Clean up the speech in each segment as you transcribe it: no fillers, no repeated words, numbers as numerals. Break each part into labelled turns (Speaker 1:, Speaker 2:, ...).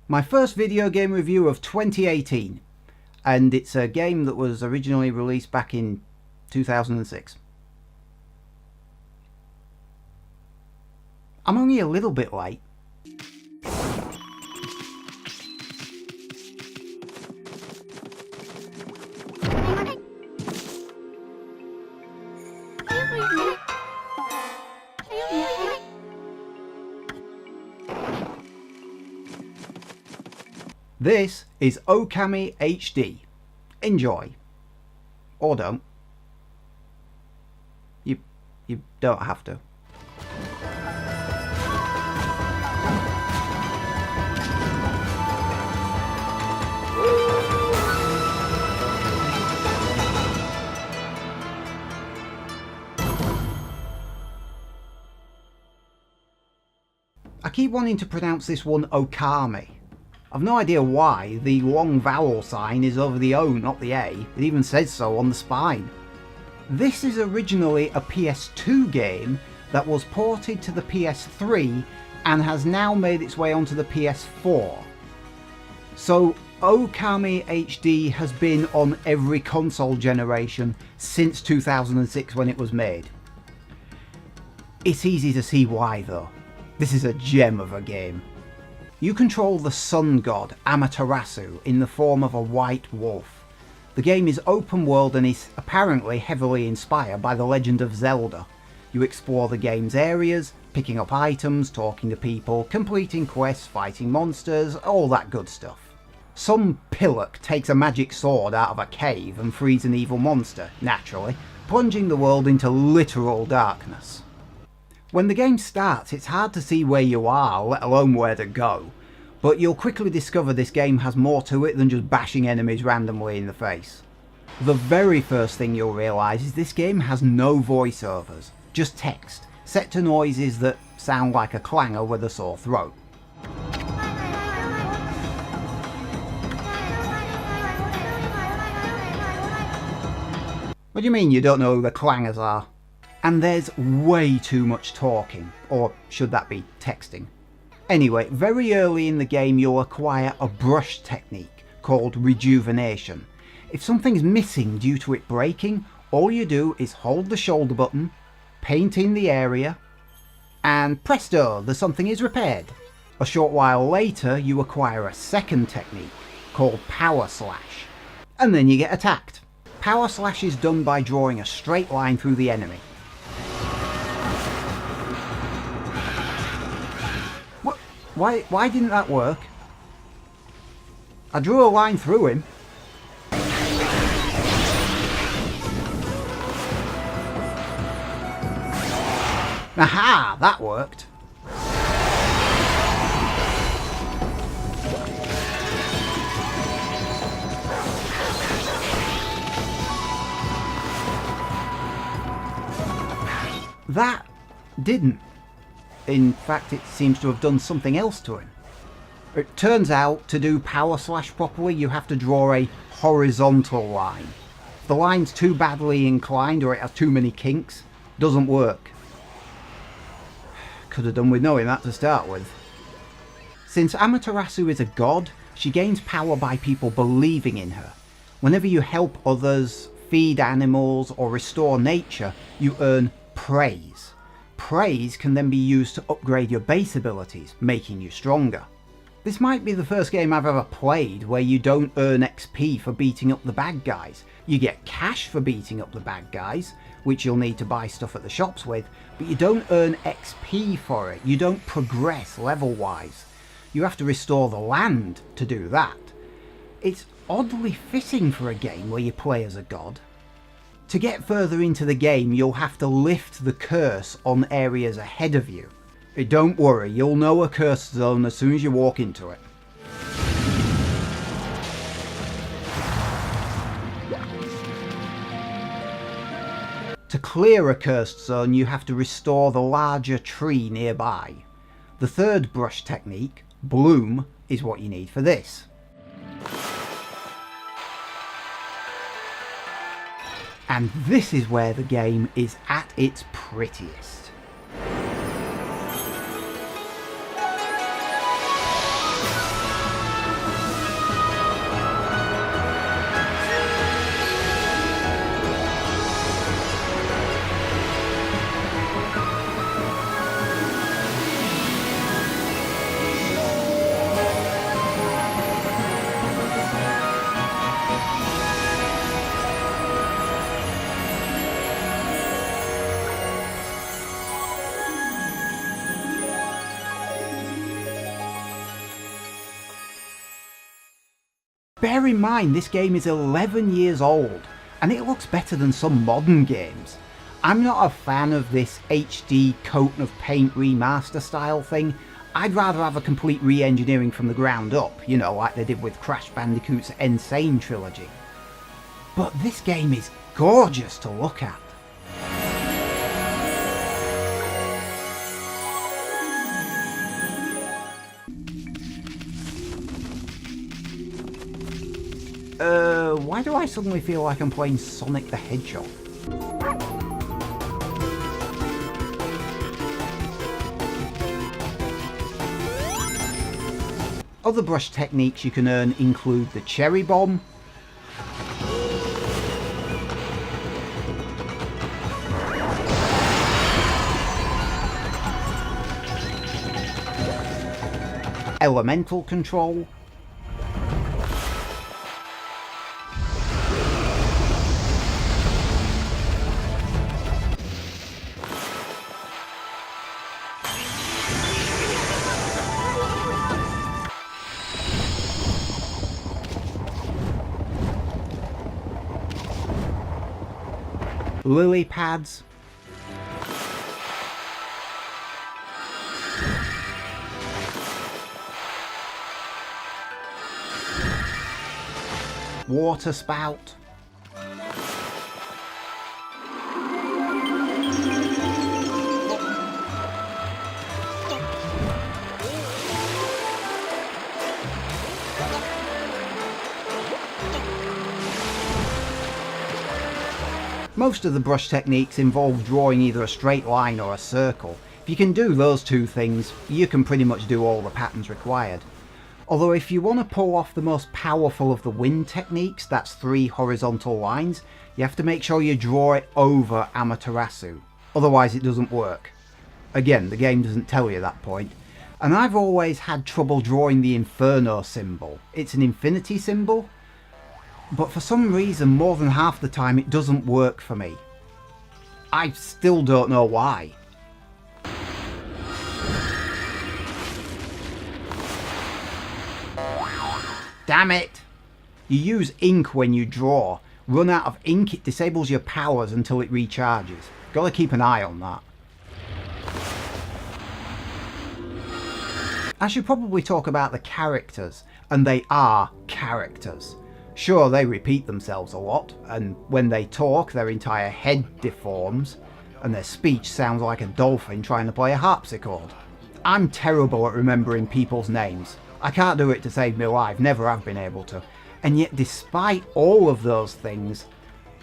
Speaker 1: My first video game review of 2018, and it's a game that was originally released back in 2006. I'm only a little bit late. This is Okami HD. Enjoy. Or don't. You don't have to. I keep wanting to pronounce this one Okami. I've no idea why. The long vowel sign is over the O, not the A. It even says so on the spine. This is originally a PS2 game that was ported to the PS3 and has now made its way onto the PS4. So Okami HD has been on every console generation since 2006 when it was made. It's easy to see why though. This is a gem of a game. You control the sun god Amaterasu in the form of a white wolf. The game is open world and is apparently heavily inspired by The Legend of Zelda. You explore the game's areas, picking up items, talking to people, completing quests, fighting monsters, all that good stuff. Some pillock takes a magic sword out of a cave and frees an evil monster, naturally, plunging the world into literal darkness. When the game starts, it's hard to see where you are, let alone where to go, but you'll quickly discover this game has more to it than just bashing enemies randomly in the face. The very first thing you'll realise is this game has no voiceovers, just text, set to noises that sound like a clanger with a sore throat. What do you mean you don't know who the clangers are? And there's way too much talking, or should that be texting? Anyway, very early in the game you'll acquire a brush technique called rejuvenation. If something's missing due to it breaking, all you do is hold the shoulder button, paint in the area, and presto, the something is repaired. A short while later you acquire a second technique called power slash, and then you get attacked. Power slash is done by drawing a straight line through the enemy. Why didn't that work? I drew a line through him. Aha! That worked. That didn't. In fact, it seems to have done something else to him. It turns out, to do power slash properly, you have to draw a horizontal line. If the line's too badly inclined or it has too many kinks, it doesn't work. Could have done with knowing that to start with. Since Amaterasu is a god, she gains power by people believing in her. Whenever you help others, feed animals, or restore nature, you earn praise. Praise can then be used to upgrade your base abilities, making you stronger. This might be the first game I've ever played where you don't earn XP for beating up the bad guys. You get cash for beating up the bad guys, which you'll need to buy stuff at the shops with, but you don't earn XP for it. You don't progress level-wise. You have to restore the land to do that. It's oddly fitting for a game where you play as a god. To get further into the game, you'll have to lift the curse on areas ahead of you. Don't worry, you'll know a curse zone as soon as you walk into it. To clear a cursed zone, you have to restore the larger tree nearby. The third brush technique, Bloom, is what you need for this. And this is where the game is at its prettiest. Bear in mind, this game is 11 years old, and it looks better than some modern games. I'm not a fan of this HD coat of paint remaster style thing. I'd rather have a complete re-engineering from the ground up, you know, like they did with Crash Bandicoot's Insane trilogy. But this game is gorgeous to look at. Why do I suddenly feel like I'm playing Sonic the Hedgehog? Other brush techniques you can earn include the Cherry Bomb, Elemental Control, Lily Pads, Water Spout, Most of the brush techniques involve drawing either a straight line or a circle. If you can do those two things, you can pretty much do all the patterns required. Although if you want to pull off the most powerful of the wind techniques, that's 3 horizontal lines, you have to make sure you draw it over Amaterasu, otherwise it doesn't work. Again, the game doesn't tell you that point. And I've always had trouble drawing the Inferno symbol. It's an infinity symbol, but for some reason more than half the time it doesn't work for me. I still don't know why. Damn it! You use ink when you draw. Run out of ink, it disables your powers until it recharges. Gotta keep an eye on that. I should probably talk about the characters, and they are characters. Sure, they repeat themselves a lot, and when they talk their entire head deforms, and their speech sounds like a dolphin trying to play a harpsichord. I'm terrible at remembering people's names. I can't do it to save my life, never have been able to. And yet despite all of those things,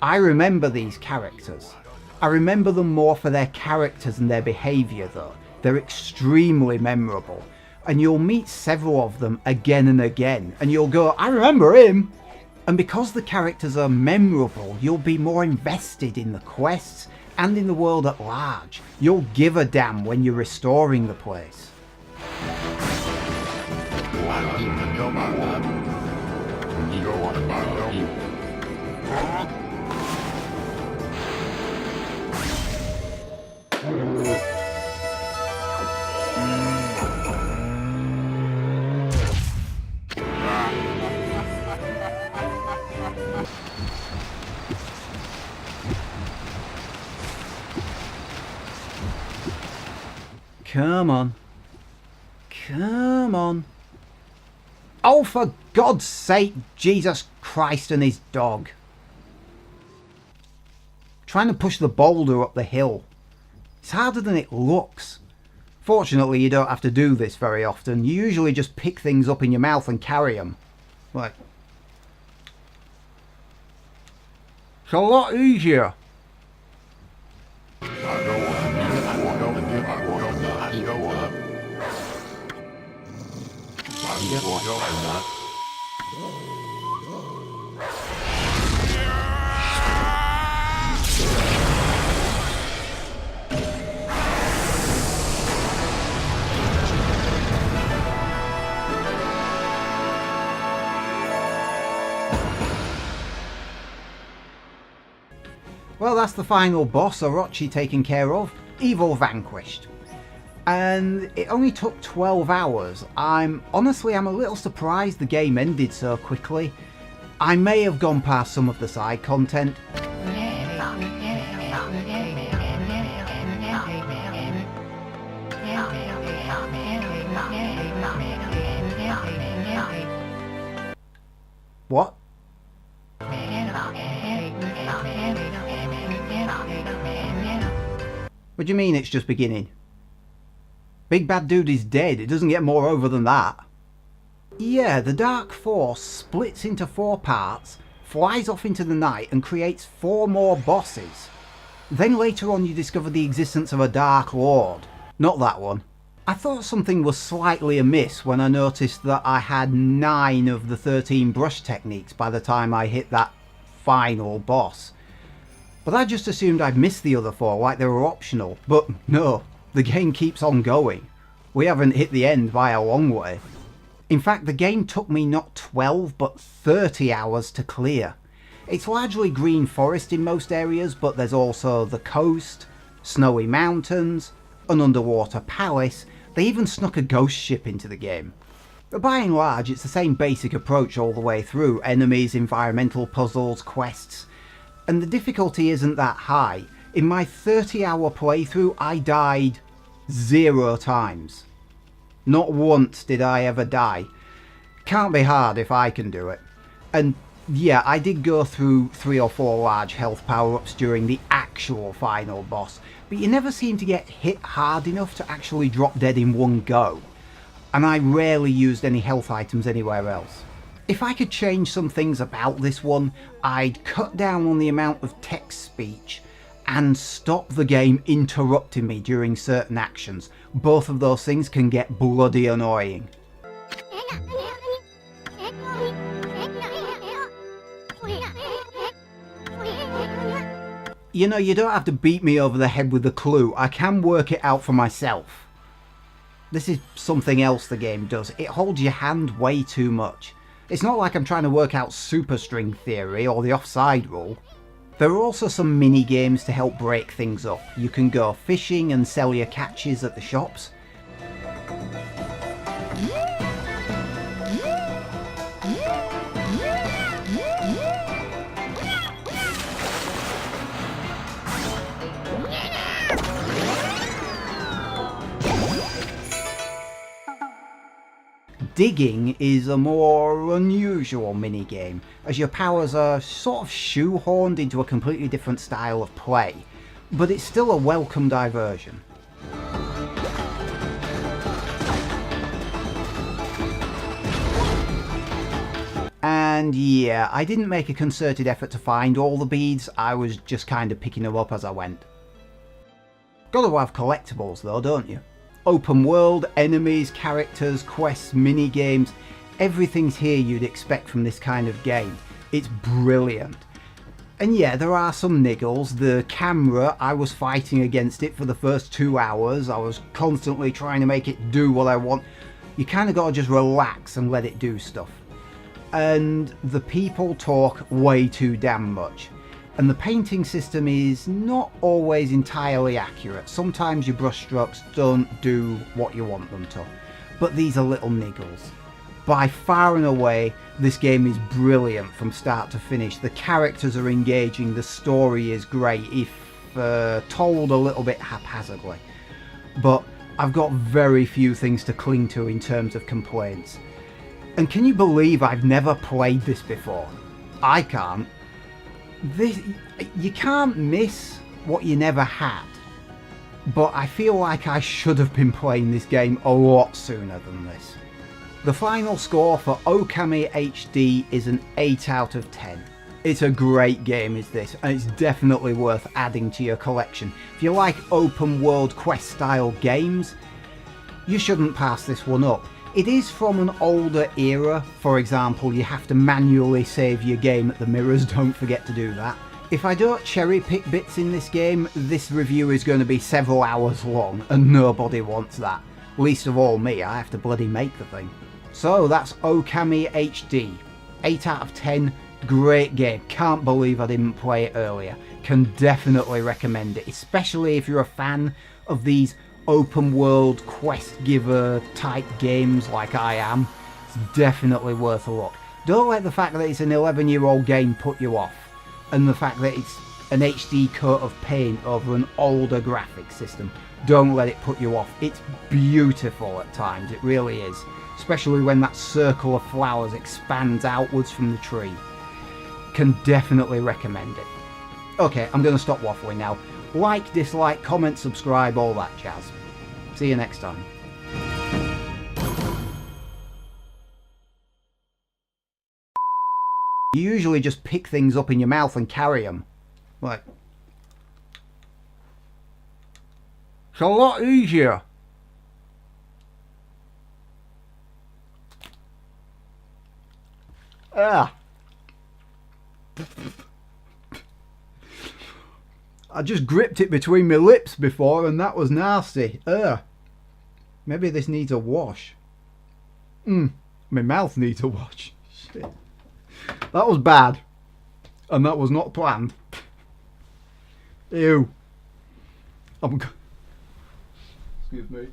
Speaker 1: I remember these characters. I remember them more for their characters and their behaviour though. They're extremely memorable. And you'll meet several of them again and again, and you'll go, I remember him! And because the characters are memorable, you'll be more invested in the quests and in the world at large. You'll give a damn when you're restoring the place. Come on. Come on. Oh, for God's sake, Jesus Christ and his dog. trying to push the boulder up the hill. It's harder than it looks. Fortunately, you don't have to do this very often. You usually just pick things up in your mouth and carry them. Like, it's a lot easier. Well, that's the final boss, Orochi taken care of, evil vanquished. And it only took 12 hours. Honestly, I'm a little surprised the game ended so quickly. I may have gone past some of the side content. What? What do you mean it's just beginning? Big Bad Dude is dead, it doesn't get more over than that. Yeah, the Dark Force splits into 4 parts, flies off into the night and creates 4 more bosses. Then later on you discover the existence of a Dark Lord. Not that one. I thought something was slightly amiss when I noticed that I had 9 of the 13 brush techniques by the time I hit that final boss. But I just assumed I'd missed the other 4 like they were optional, but no, the game keeps on going. We haven't hit the end by a long way. In fact, the game took me not 12 but 30 hours to clear. It's largely green forest in most areas, but there's also the coast, snowy mountains, an underwater palace. They even snuck a ghost ship into the game. But by and large, it's the same basic approach all the way through: enemies, environmental puzzles, quests. And the difficulty isn't that high. In my 30-hour playthrough, I died 0 times. Not once did I ever die. Can't be hard if I can do it. And yeah, I did go through 3 or 4 large health power-ups during the actual final boss, but you never seem to get hit hard enough to actually drop dead in one go. And I rarely used any health items anywhere else. If I could change some things about this one, I'd cut down on the amount of text speech and stop the game interrupting me during certain actions. Both of those things can get bloody annoying. You know, you don't have to beat me over the head with the clue. I can work it out for myself. This is something else the game does. It holds your hand way too much. It's not like I'm trying to work out superstring theory or the offside rule. There are also some mini games to help break things up. You can go fishing and sell your catches at the shops. Digging is a more unusual minigame, as your powers are sort of shoehorned into a completely different style of play, but it's still a welcome diversion. And yeah, I didn't make a concerted effort to find all the beads, I was just kind of picking them up as I went. Gotta have collectibles though, don't you? Open world, enemies, characters, quests, mini-games, everything's here you'd expect from this kind of game. It's brilliant. And yeah, there are some niggles. The camera, I was fighting against it for the first 2 hours. I was constantly trying to make it do what I want. You kind of got to just relax and let it do stuff. And the people talk way too damn much. And the painting system is not always entirely accurate. Sometimes your brushstrokes don't do what you want them to. But these are little niggles. By far and away, this game is brilliant from start to finish. The characters are engaging, the story is great, if told a little bit haphazardly. But I've got very few things to cling to in terms of complaints. And can you believe I've never played this before? I can't. This, you can't miss what you never had, but I feel like I should have been playing this game a lot sooner than this. The final score for Okami HD is an 8 out of 10. It's a great game is this, and it's definitely worth adding to your collection. If you like open world quest style games, you shouldn't pass this one up. It is from an older era. For example, you have to manually save your game at the mirrors, don't forget to do that. If I don't cherry pick bits in this game, this review is going to be several hours long, and nobody wants that. Least of all me, I have to bloody make the thing. So that's Okami HD. 8 out of 10, great game. Can't believe I didn't play it earlier. Can definitely recommend it, especially if you're a fan of these open world quest giver type games like I am. It's definitely worth a look. Don't let the fact that it's an 11-year-old game put you off, and the fact that it's an HD coat of paint over an older graphic system. Don't let it put you off. It's beautiful at times, it really is. Especially when that circle of flowers expands outwards from the tree. Can definitely recommend it. Okay, I'm going to stop waffling now. Like, dislike, comment, subscribe, all that jazz. See you next time. You usually just pick things up in your mouth and carry them. Like, it's a lot easier. Ah. I just gripped it between my lips before and that was nasty. Maybe this needs a wash. My mouth needs a wash. Shit. That was bad. And that was not planned. Ew. Excuse me.